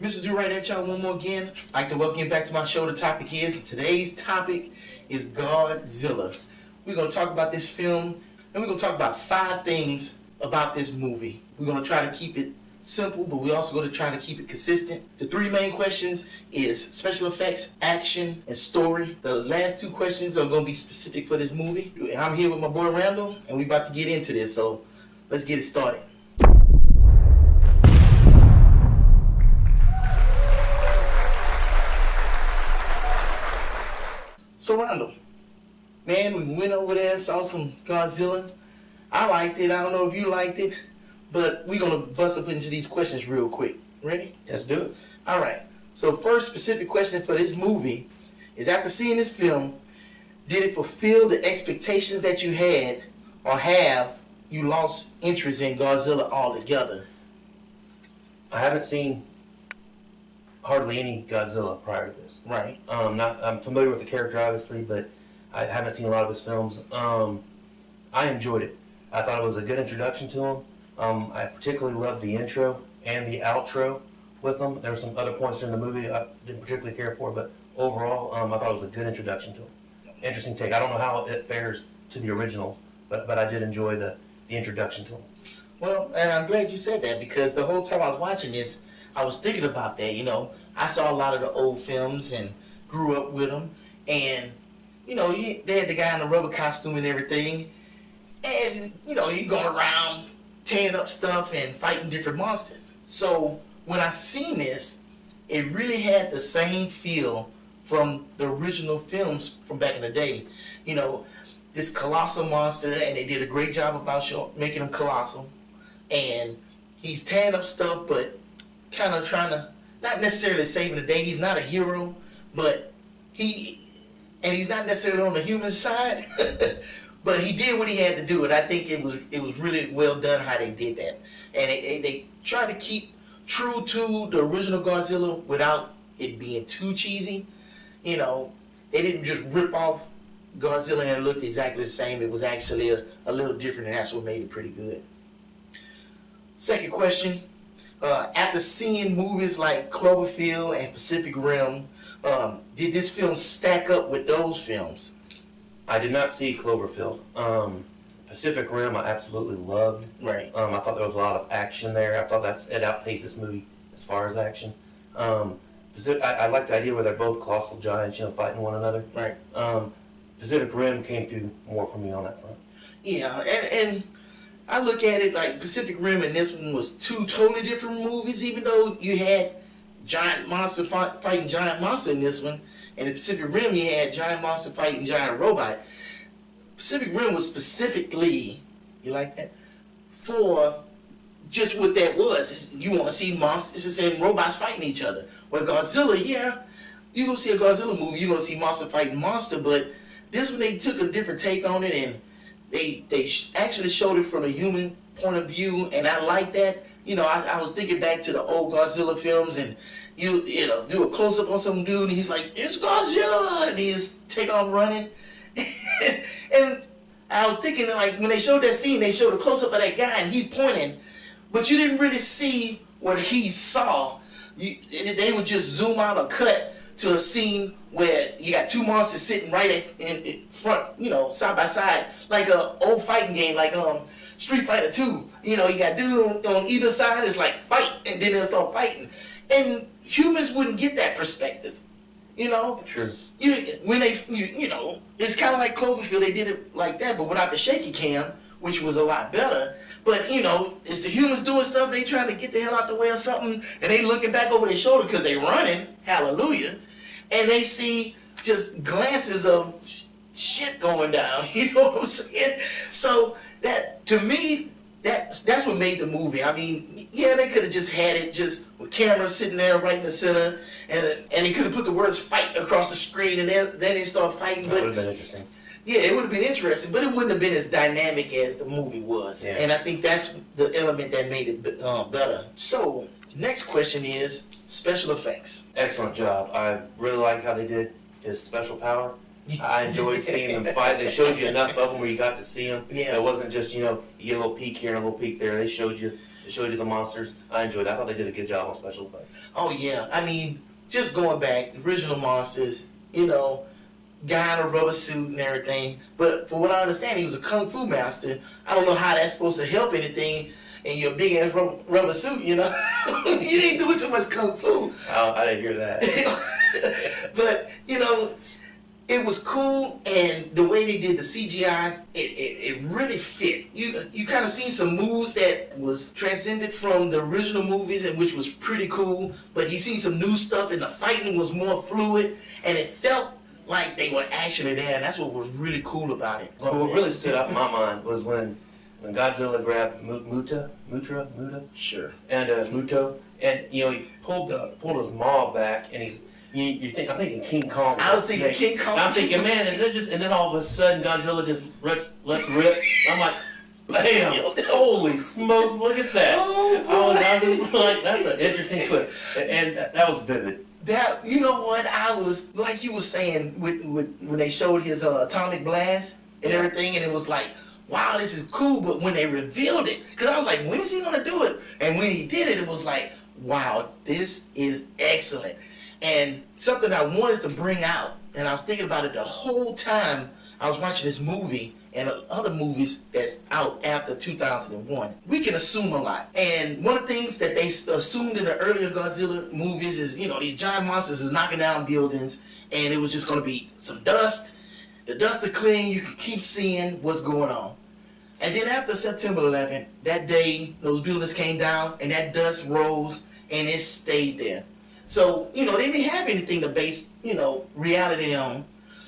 Mr. Durite at y'all one more again. I'd like to welcome you back to my show. The topic is, today's topic is Godzilla. We're going to talk about this film, and we're going to talk about 5 things about this movie. We're going to try to keep it simple, but we're also going to try to keep it consistent. The 3 main questions is special effects, action, and story. The last 2 questions are going to be specific for this movie. I'm here with my boy Randall, and we're about to get into this, so let's get it started. So Randall, man, we went over there, saw some Godzilla. I liked it. I don't know if you liked it, but we're going to bust up into these questions real quick. Ready? Let's do it. All right. So first specific question for this movie is, after seeing this film, did it fulfill the expectations that you had, or have you lost interest in Godzilla altogether? I haven't seen hardly any Godzilla prior to this. Right. I'm familiar with the character, obviously, but I haven't seen a lot of his films. I enjoyed it. I thought it was a good introduction to him. I particularly loved the intro and the outro with him. There were some other points in the movie I didn't particularly care for, but overall, I thought it was a good introduction to him. Interesting take. I don't know how it fares to the originals, but I did enjoy the introduction to him. Well, and I'm glad you said that, because the whole time I was watching this, I was thinking about that. I saw a lot of the old films and grew up with them, and they had the guy in the rubber costume and everything, and he going around tearing up stuff and fighting different monsters. So when I seen this, it really had the same feel from the original films from back in the day. This colossal monster, and they did a great job about making him colossal, and he's tearing up stuff, but kind of trying to, not necessarily saving the day. He's not a hero, but he's not necessarily on the human side, but he did what he had to do, and I think it was really well done how they did that. And they tried to keep true to the original Godzilla without it being too cheesy. They didn't just rip off Godzilla and it looked exactly the same. It was actually a little different, and that's what made it pretty good. Second question. After seeing movies like Cloverfield and Pacific Rim, did this film stack up with those films? I did not see Cloverfield. Pacific Rim I absolutely loved. Right. I thought there was a lot of action there. I thought it outpaced this movie as far as action. I like the idea where they're both colossal giants, fighting one another. Right. Pacific Rim came through more for me on that front. Yeah, and I look at it like Pacific Rim and this one was 2 totally different movies, even though you had giant monster fighting giant monster in this one. And in Pacific Rim, you had giant monster fighting giant robot. Pacific Rim was specifically, you like that, for just what that was. You want to see monsters and robots fighting each other. Where Godzilla, yeah, you go see a Godzilla movie, you're going to see monster fighting monster, but this one they took a different take on it, and they actually showed it from a human point of view, and I like that. I was thinking back to the old Godzilla films, and you do a close up on some dude, and he's like, "It's Godzilla," and he just take off running. And I was thinking, like, when they showed that scene, they showed a close up of that guy, and he's pointing, but you didn't really see what he saw. They would just zoom out or cut to a scene where you got 2 monsters sitting right in front, side by side, like a old fighting game, like Street Fighter 2. You got dude on either side, it's like fight, and then they'll start fighting. And humans wouldn't get that perspective, True. It's kind of like Cloverfield. They did it like that, but without the shaky cam, which was a lot better. But it's the humans doing stuff. They trying to get the hell out the way or something, and they looking back over their shoulder because they running. Hallelujah, and they see just glances of shit going down. You know what I'm saying? So that, to me, that's what made the movie. I mean, yeah, they could have just had it just with cameras sitting there right in the center, and they could have put the words "fight" across the screen, and then they start fighting. That would have been interesting. Yeah, it would have been interesting, but it wouldn't have been as dynamic as the movie was. Yeah. And I think that's the element that made it better. So, next question is special effects. Excellent job. I really like how they did his special power. I enjoyed seeing them fight. They showed you enough of them where you got to see them. Yeah. It wasn't just, you get a little peek here and a little peek there. They showed you It showed you the monsters. I enjoyed it. I thought they did a good job on special effects. Oh yeah, I mean, just going back, original monsters, guy in a rubber suit and everything. But for what I understand, he was a kung fu master. I don't know how that's supposed to help anything in your big ass rubber suit. You ain't doing too much kung fu. I didn't hear that. But it was cool, and the way they did the CGI, it really fit. You kind of seen some moves that was transcended from the original movies, and which was pretty cool. But you seen some new stuff, and the fighting was more fluid, and it felt like they were actually there, and that's what was really cool about it. Well, what really stood out in my mind was when Godzilla grabbed Muta, Sure. and Muto, and he pulled his maw back, and I'm thinking King Kong. I was thinking King Kong. I'm thinking, man, is it just? And then all of a sudden, Godzilla just lets rip. I'm like, bam! Holy smokes! Look at that! I was just like, that's an interesting twist, and that was vivid. That what I was like you were saying with when they showed his atomic blast and everything, and it was like, wow, this is cool. But when they revealed it, because I was like, when is he gonna do it? And when he did it, it was like, wow, this is excellent. And something I wanted to bring out, and I was thinking about it the whole time I was watching this movie and other movies that's out after 2001. We can assume a lot. And one of the things that they assumed in the earlier Godzilla movies is, these giant monsters is knocking down buildings, and it was just going to be some dust. The dust is clean, you can keep seeing what's going on. And then after September 11th, that day, those buildings came down, and that dust rose, and it stayed there. So, they didn't have anything to base, reality on.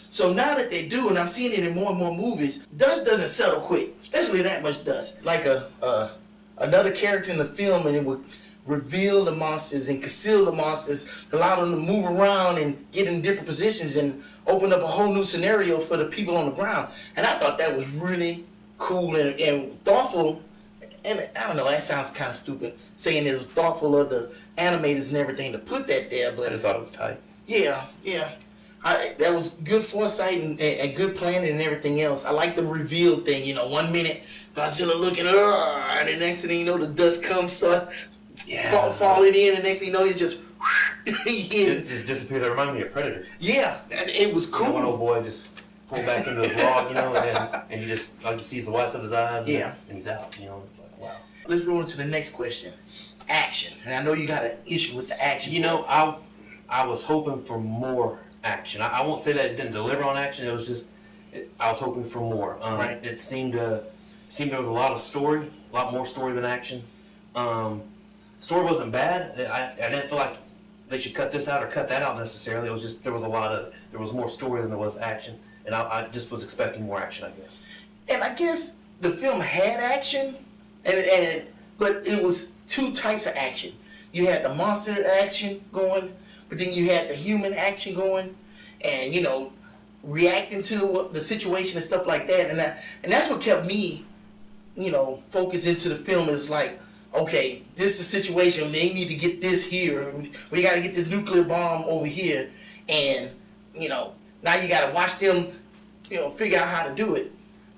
So now that they do, and I'm seeing it in more and more movies, dust doesn't settle quick, especially that much dust. It's like another character in the film, and it would reveal the monsters and conceal the monsters, allow them to move around and get in different positions and open up a whole new scenario for the people on the ground. And I thought that was really cool and thoughtful. And I don't know, that sounds kind of stupid, saying it was thoughtful of the animators and everything to put that there, but I just thought it was tight. Yeah. That was good foresight and good planning and everything else. I like the reveal thing, 1 minute Godzilla looking, and the next thing you know, the dust comes, start falling in, and the next thing you know, it just It just disappeared. That reminded me of Predator. Yeah, it was cool. One old boy just pulled back into his log, and he just he sees the whites of his eyes, and he's out. It's like, wow. Let's roll into the next question. Action, and I know you got an issue with the action. I was hoping for more action. I won't say that it didn't deliver on action. It was just I was hoping for more. Right. It seemed there was a lot of story, a lot more story than action. Story wasn't bad. I didn't feel like they should cut this out or cut that out necessarily. It was just there was more story than there was action, and I just was expecting more action, I guess. And I guess the film had action, but it was two types of action. You had the monster action going, but then you had the human action going, and reacting to the situation and stuff like that. And that's what kept me, focused into the film. Is like, okay, this is the situation. They need to get this here. We got to get this nuclear bomb over here, and now you got to watch them, figure out how to do it.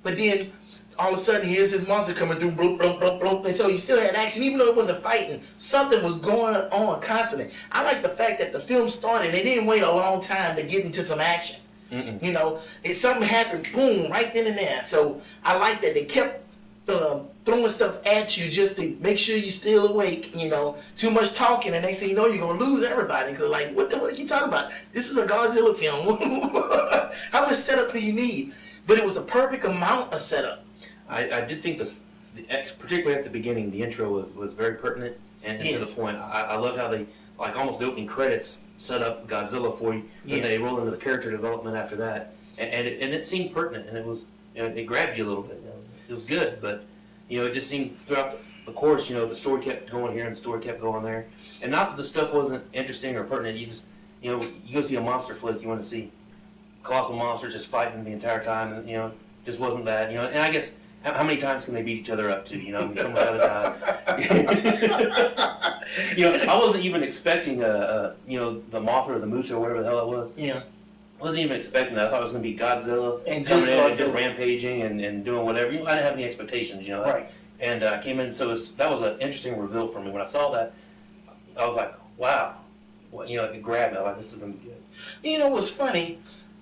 But then all of a sudden, here's this monster coming through, bloop, bloop, bloop, bloop. And so you still had action, even though it wasn't fighting. Something was going on constantly. I like the fact that the film started, they didn't wait a long time to get into some action. If something happened, boom, right then and there. So I like that they kept throwing stuff at you just to make sure you're still awake. Too much talking, and next thing you know, you're going to lose everybody. Because, like, what the fuck are you talking about? This is a Godzilla film. How much setup do you need? But it was the perfect amount of setup. I did think particularly at the beginning, the intro was very pertinent and to the point. I loved how they, like almost the opening credits, set up Godzilla for you, and they roll into the character development after that, and it seemed pertinent, and it was, it grabbed you a little bit. It was good, but it just seemed throughout the course, the story kept going here and the story kept going there, and not that the stuff wasn't interesting or pertinent. You just, you go see a monster flick, you want to see colossal monsters just fighting the entire time, and just wasn't that, and I guess. How many times can they beat each other up to? Someone's got to die. I wasn't even expecting the Mothra or the Muto or whatever the hell it was. Yeah. I wasn't even expecting that. I thought it was going to be Godzilla and coming in and just rampaging and doing whatever. I didn't have any expectations. Right. And I came in, so that was an interesting reveal for me. When I saw that, I was like, wow. Well, it grabbed me. I was like, this is going to be good. You know what's funny?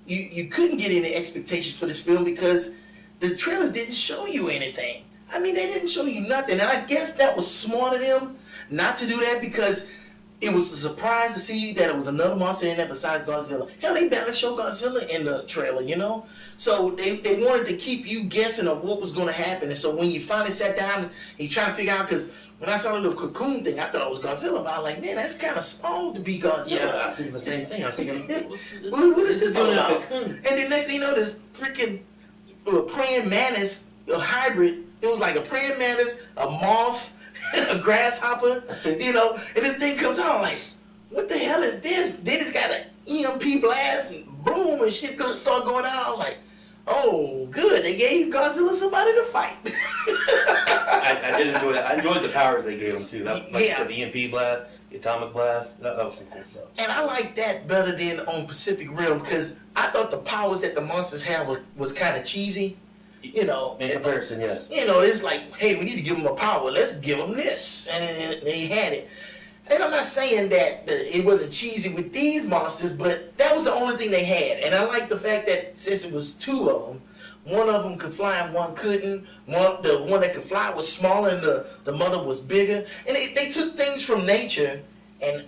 You couldn't get any expectations for this film because the trailers didn't show you anything. I mean, they didn't show you nothing. And I guess that was smart of them not to do that because it was a surprise to see that it was another monster in there besides Godzilla. Hell, they barely showed Godzilla in the trailer, So they wanted to keep you guessing of what was going to happen. And so when you finally sat down and you try to figure out, because when I saw the little cocoon thing, I thought it was Godzilla. But I was like, man, that's kind of small to be Godzilla. Yeah, I was thinking the same thing. I was thinking, what is this all about? And then next thing you know, this freaking praying mantis, a hybrid. It was like a praying mantis, a moth, a grasshopper, and this thing comes out, I'm like, what the hell is this? Then it's got an EMP blast and boom and shit start going out. I was like, oh, good, they gave Godzilla somebody to fight. I did enjoy that. I enjoyed the powers they gave him too. Like you said, the EMP blast, the atomic blast, that was some cool stuff. And I like that better than on Pacific Rim because I thought the powers that the monsters had was kind of cheesy. In comparison, yes. It's like, hey, we need to give them a power. Let's give them this. And they had it. And I'm not saying that it wasn't cheesy with these monsters, but that was the only thing they had. And I like the fact that since it was two of them, one of them could fly and one couldn't. The one that could fly was smaller and the mother was bigger. And they took things from nature and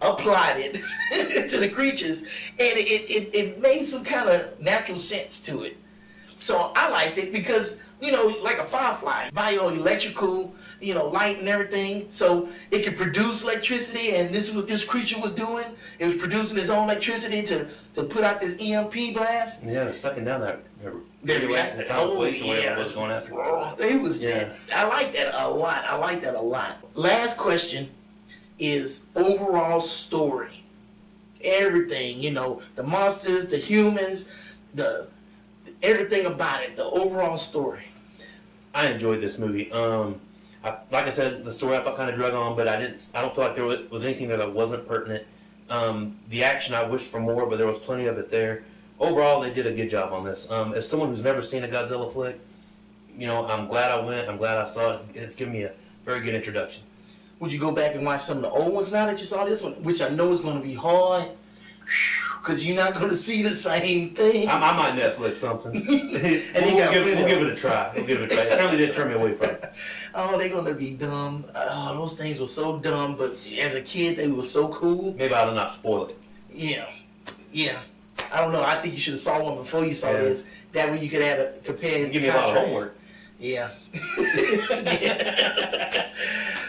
applied it to the creatures, and it made some kind of natural sense to it. So I liked it because, like a firefly, bioelectrical, light and everything. So it could produce electricity, and this is what this creature was doing. It was producing its own electricity to put out this EMP blast. Yeah, it was sucking down that radioactive waste or whatever it was going after. It was, I like that a lot. Last question is overall story. Everything, the monsters, the humans, everything about it, the overall story. I enjoyed this movie. Like I said, the story I thought kind of drug on, but I don't feel like there was anything there that wasn't pertinent. The action I wished for more, but there was plenty of it there. Overall, they did a good job on this. As someone who's never seen a Godzilla flick, I'm glad I went. I'm glad I saw it. It's given me a very good introduction. Would you go back and watch some of the old ones now that you saw this one, which I know is going to be hard, because you're not going to see the same thing. I might Netflix something. We'll give it a try. It certainly didn't turn me away from it. Oh, they're going to be dumb. Oh, those things were so dumb, but as a kid, they were so cool. Maybe I'll not spoil it. Yeah. I don't know. I think you should have saw one before you saw this. That way you could compare. Give me a lot of homework. Yeah.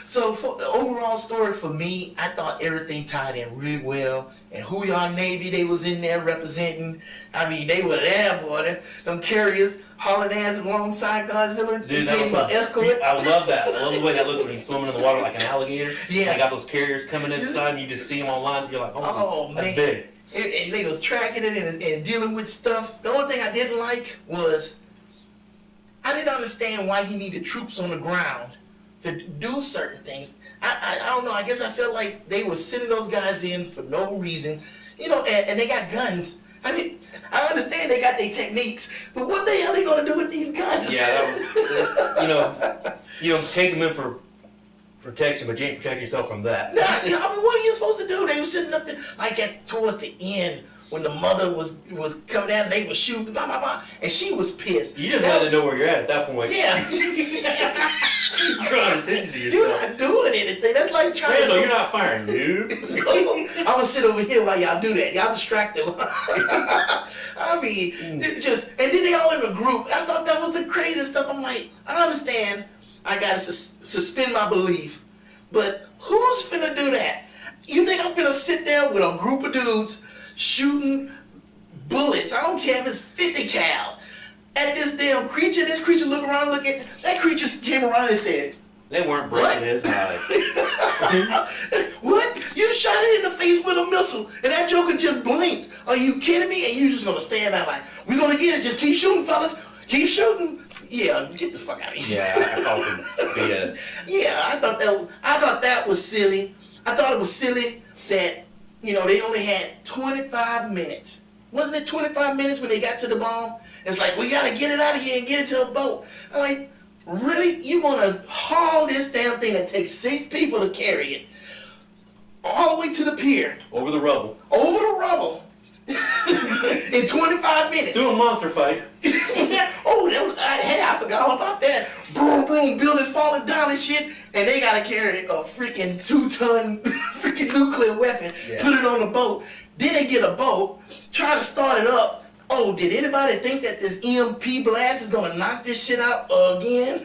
So for the overall story for me, I thought everything tied in really well. And Who Y'all Navy, they was in there representing. I mean, they were there, boy. Them carriers hauling ass alongside Godzilla. Dude, that was escort. I love that. I love the way that looked when he's swimming in the water like an alligator. Yeah. They got those carriers coming inside and you just see them online. You're like, oh that's man. Big. And they was tracking it and dealing with stuff. The only thing I didn't like was I didn't understand why you needed troops on the ground to do certain things. I don't know. I guess I felt like they were sending those guys in for no reason, and they got guns. I mean, I understand they got their techniques, but what the hell are they gonna do with these guns? Yeah, that was, take them in for protection, but you ain't protect yourself from that. Nah, I mean, what are you supposed to do? They were sitting up there, like towards the end, when the mother was coming down and they were shooting, blah, blah, blah, and she was pissed. You just let them know where you're at that point. Yeah. You're drawing attention to yourself. You're not doing anything. That's like trying Randall, you're not firing, dude. I'm going to sit over here while y'all do that. Y'all distracted. I mean, and then they all in a group. I thought that was the craziest stuff. I'm like, I understand. I got to suspend my belief. But who's finna do that? You think I'm finna sit there with a group of dudes shooting bullets? I don't care if it's 50 cals at this damn creature. This creature look around, that creature came around and said, they weren't breaking his hide. What? You shot it in the face with a missile and that joker just blinked. Are you kidding me? And you just gonna stand out like, we're gonna get it, just keep shooting, fellas. Keep shooting. Yeah, get the fuck out of here. Yeah, I call him BS. Yeah, I thought that was silly. I thought it was silly that, they only had 25 minutes Wasn't it 25 minutes when they got to the bomb? It's like, we gotta get it out of here and get it to a boat. I'm like, really? You wanna haul this damn thing that takes 6 people to carry it all the way to the pier? Over the rubble. Over the rubble. In 25 minutes. Do a monster fight. Oh, hey, I forgot all about that. Boom, boom, buildings falling down and shit. And they gotta carry a freaking 2-ton freaking nuclear weapon, put it on a boat. Then they get a boat, try to start it up. Oh, did anybody think that this EMP blast is gonna knock this shit out again?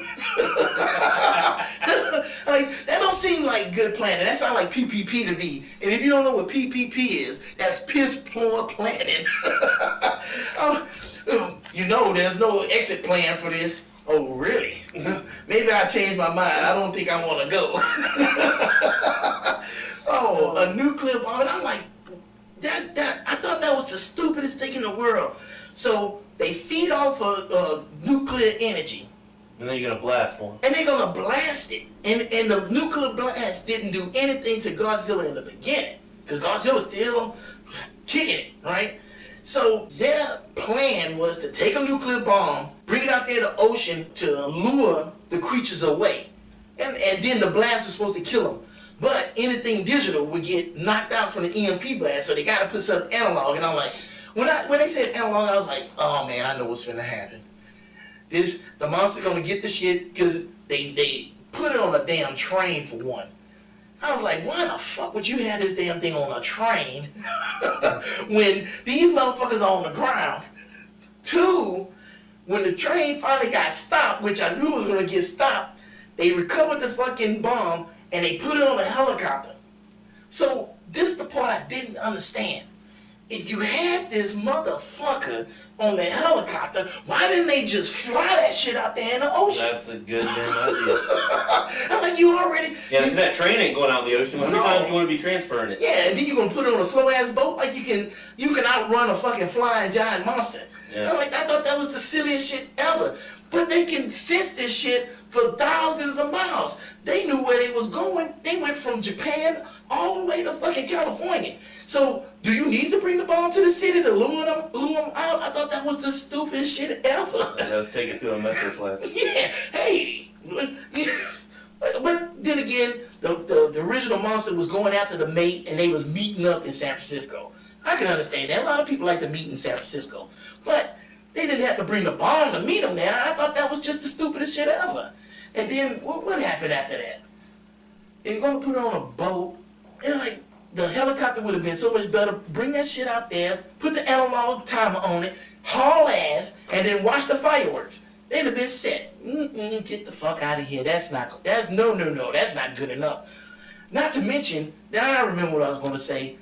Like, that don't seem like good planning. That sounds like PPP to me. And if you don't know what PPP is, that's piss poor planning. You know, there's no exit plan for this. Oh, really? Maybe I changed my mind. I don't think I want to go. Oh, a nuclear bomb. And I'm like, I thought that was the stupidest thing in the world. So they feed off of nuclear energy. And then you're going to blast one. And they're going to blast it. And the nuclear blast didn't do anything to Godzilla in the beginning. Because Godzilla's still kicking it, right? So their plan was to take a nuclear bomb, bring it out there to the ocean to lure the creatures away. And then the blast was supposed to kill them. But anything digital would get knocked out from the EMP blast, so they got to put something analog. And I'm like, when they said analog, I was like, oh man, I know what's finna happen. The monster's gonna get the shit because they put it on a damn train for one. I was like, why the fuck would you have this damn thing on a train when these motherfuckers are on the ground? 2, when the train finally got stopped, which I knew was gonna get stopped, they recovered the fucking bomb and they put it on a helicopter. So this is the part I didn't understand. If you had this motherfucker on the helicopter, why didn't they just fly that shit out there in the ocean? That's a good damn idea. I'm like, you already... Yeah, because that train ain't going out in the ocean. How many times do you want to be transferring it? Yeah, and then you're going to put it on a slow-ass boat? Like you can outrun a fucking flying giant monster. Yeah. I'm like, I thought that was the silliest shit ever. But they can sense this shit for thousands of miles. They knew where they was going. They went from Japan all the way to fucking California. So, do you need to bring the bomb to the city to lure them out? I thought that was the stupidest shit ever. Yeah, let's take it to a metro class. Yeah, hey. But then again, the original monster was going after the mate and they was meeting up in San Francisco. I can understand that. A lot of people like to meet in San Francisco. But they didn't have to bring the bomb to meet them there. I thought that was just the stupidest shit ever. And then, what happened after that? They're going to put it on a boat. And like, the helicopter would have been so much better. Bring that shit out there, put the analog timer on it, haul ass, and then watch the fireworks. They'd have been set. Get the fuck out of here. That's not that's not good enough. Not to mention, now I remember what I was going to say.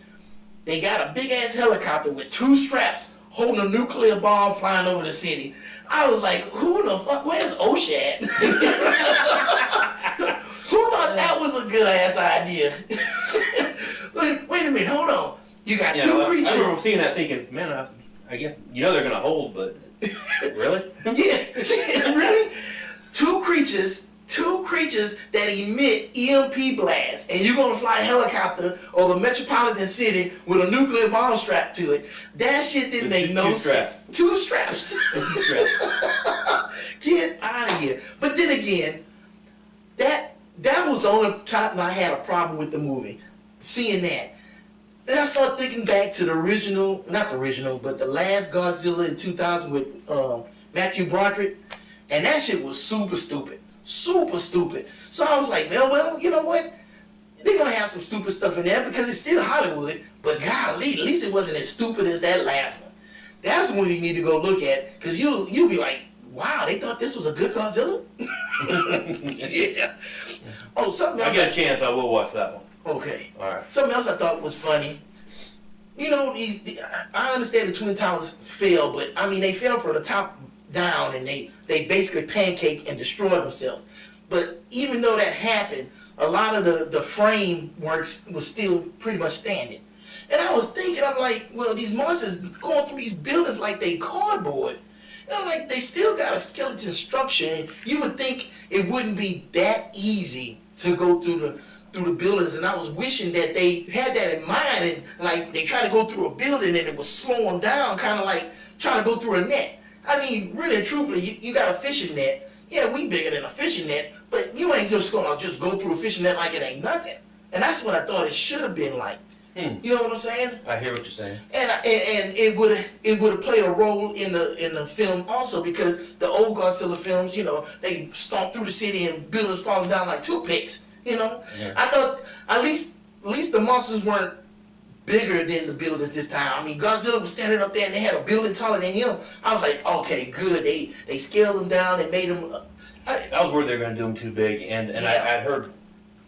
They got a big ass helicopter with 2 straps holding a nuclear bomb flying over the city. I was like, who the fuck, where's OSHA? Who thought that was a good ass idea? Wait a minute, hold on. You got 2 creatures. I remember seeing that thinking, man, I guess, they're going to hold, but really? Yeah, really? 2 creatures that emit EMP blasts, and you're gonna fly a helicopter over a metropolitan city with a nuclear bomb strapped to it. That shit didn't make no sense. 2 straps. Get out of here. But then again, that was the only time I had a problem with the movie. Seeing that. Then I started thinking back to the original, not the original, but the last Godzilla in 2000 with Matthew Broderick, and that shit was super stupid. Super stupid. So I was like, well, you know what? They're gonna have some stupid stuff in there because it's still Hollywood, but golly, at least it wasn't as stupid as that last one. That's one you need to go look at, because you'll be like, wow, they thought this was a good Godzilla? Yeah. Oh, something else. I get a chance, I will watch that one. Okay. All right. Something else I thought was funny. You know, I understand the Twin Towers fell, but I mean, they fell from the top down and they basically pancaked and destroyed themselves. But even though that happened, a lot of the frameworks was still pretty much standing. And I was thinking, I'm like, well, these monsters going through these buildings like they cardboard. And I'm like, they still got a skeleton structure. And you would think it wouldn't be that easy to go through through the buildings, and I was wishing that they had that in mind, and like they try to go through a building and it was slowing down, kind of like trying to go through a net. I mean, really and truthfully, you got a fishing net. Yeah, we bigger than a fishing net, but you ain't just gonna just go through a fishing net like it ain't nothing. And that's what I thought it should have been like. You know what I'm saying? I hear what you're saying. And it would have played a role in the film also, because the old Godzilla films, you know, they stomp through the city and buildings falling down like toothpicks. You know, I thought at least the monsters weren't bigger than the buildings this time. I mean, Godzilla was standing up there and they had a building taller than him. I was like, okay, good. They scaled him down. They made him. I was worried they were going to do him too big, and I'd heard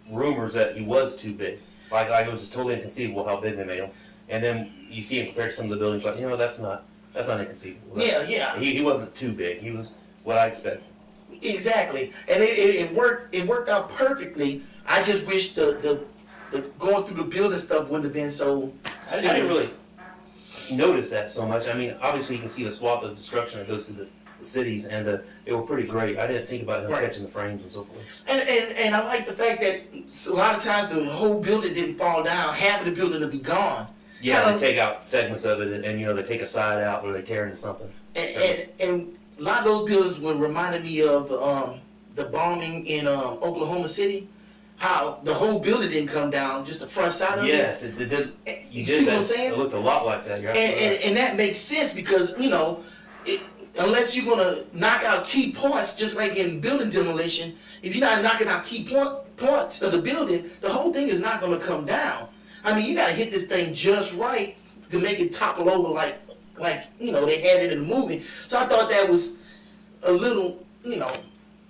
rumors that he was too big. Like it was just totally inconceivable how big they made him. And then you see him compared to some of the buildings, like, you know, that's not inconceivable. Yeah. He wasn't too big. He was what I expected. Exactly, and it worked. It worked out perfectly. I just wish the going through the building stuff wouldn't have been so silly. I didn't really notice that so much. I mean, obviously you can see the swath of destruction that goes through the cities, and they were pretty great. I didn't think about him catching the frames and so forth. And I like the fact that a lot of times the whole building didn't fall down. Half of the building would be gone. Yeah, they take out segments of it, and you know, they take a side out or they tear into something. And a lot of those buildings were reminding me of the bombing in Oklahoma City. How the whole building didn't come down, just the front side of it. Yes, it did. You see what I'm saying? It looked a lot like that. And that makes sense because, you know, unless you're going to knock out key parts, just like in building demolition, if you're not knocking out key parts of the building, the whole thing is not going to come down. I mean, you got to hit this thing just right to make it topple over like you know, they had it in the movie. So I thought that was a little, you know,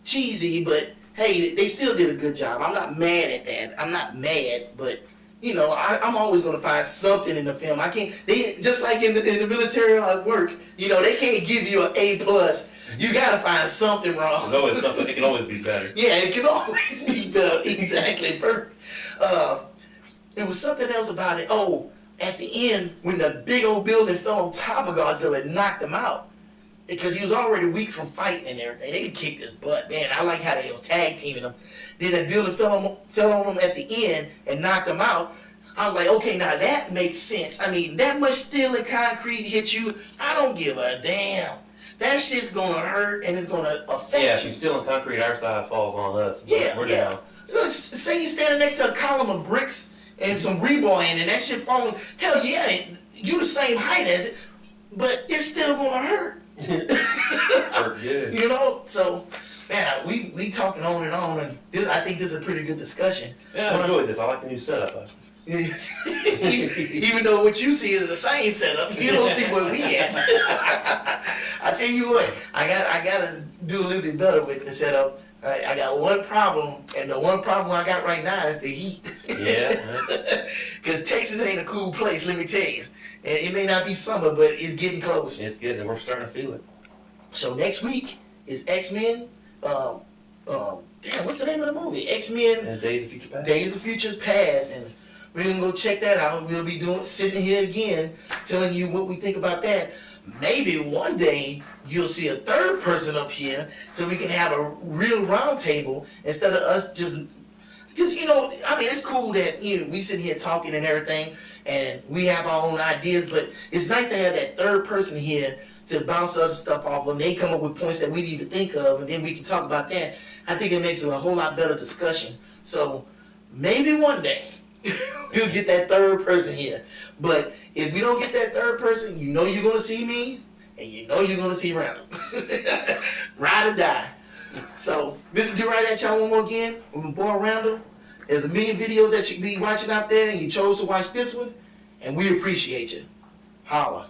cheesy, but hey, they still did a good job. I'm not mad at that. I'm not mad, but you know, I'm always going to find something in the film. I can't. They just like in the military work. You know, they can't give you an A+. You got to find something wrong. There's always something. It can always be better. Yeah, it can always be better. Exactly. Perfect. There was something else about it. Oh, at the end, when the big old building fell on top of Godzilla and knocked him out, because he was already weak from fighting and everything. They could kick his butt, man. I like how they were tag teaming him. Then that building fell on him at the end and knocked him out. I was like, okay, now that makes sense. I mean, that much steel and concrete hit you, I don't give a damn. That shit's gonna hurt and it's gonna affect you. Yeah, if you're steel and concrete, our side falls on us. We're down. You know, say you're standing next to a column of bricks and some rebar in and that shit falling. Hell yeah, you the same height as it, but it's still gonna hurt. You know, so man, we talking on, and I think this is a pretty good discussion. Yeah, I enjoyed this. I like the new setup. Even though what you see is the same setup, you don't see where we at. I tell you what, I gotta do a little bit better with the setup. I got one problem, and the one problem I got right now is the heat. Yeah. Because Texas ain't a cool place, let me tell you. It may not be summer, but it's getting close. It's getting, we're starting to feel it. So next week is X-Men. Damn, what's the name of the movie? X-Men. Days of Future Past. Days of Future's Past, and we're gonna go check that out. We'll be sitting here again, telling you what we think about that. Maybe one day you'll see a third person up here, so we can have a real round table instead of us just. Because, you know, I mean, it's cool that, you know, we sit here talking and everything, and we have our own ideas, but it's nice to have that third person here to bounce other stuff off of. They come up with points that we didn't even think of, and then we can talk about that. I think it makes it a whole lot better discussion. So maybe one day we'll get that third person here. But if we don't get that third person, you know you're going to see me, and you know you're going to see Randall. Ride or die. So, Mr. Durite at y'all one more again with my boy Randall. There's a million videos that you can be watching out there, and you chose to watch this one, and we appreciate you. Holla.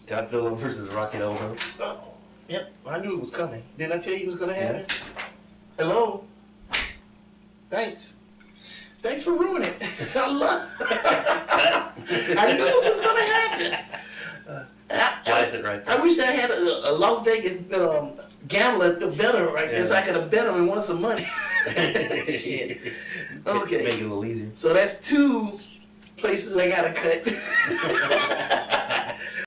Godzilla versus Rocket Elbow. Oh, yep, I knew it was coming. Didn't I tell you it was going to happen? Hello? Thanks. Thanks for ruining it. I knew it was going to happen. Splice it right I there. wish I had a Las Vegas gambler to bet him right there so I could have bet him and won some money. Shit. Make Okay. it a little easier. So that's 2 places I got to cut.